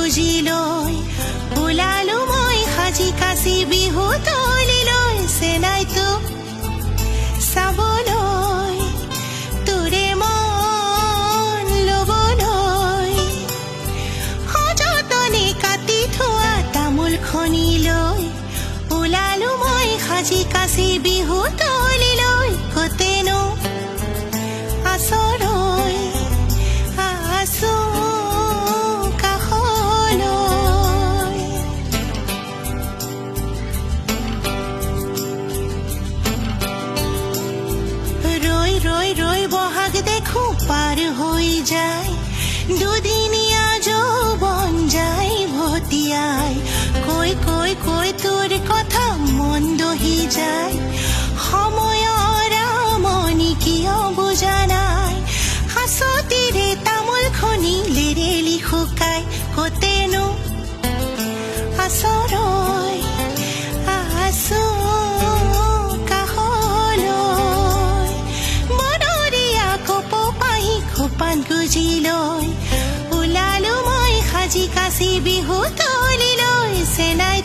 গুজি লৈ ওলালো মই সাজি কাচি বিহু তলিলৈ চেনাইতো চাবলৈ তোৰে মন লবলৈ সযতনে কাটি থোৱা তামোল খনি লৈ ওলালো মই সাজি কাচি বিহু তলিলৈ কতেনো আচৰৈ আছো কাষলৈ ৰৈ ৰৈ ৰৈ বহাগ দেখো পাৰ হৈ যায় দুদিনীয়া যৌৱন যায় ভটিয়াই কৈ কৈ কৈ তোৰ কথা মন দহি যায় সময়ৰ আমনি কিয় বুজা নাই হাঁচতিৰে তামোল খনি লেৰেলি শুকাই কতেনো আচৰৈ আছো কাষলৈ বনৰীয়া কপ পাহি খোপাত গুজি লৈ ওলালো মই সাজি কাচি বিহু তলিলৈ চেনাই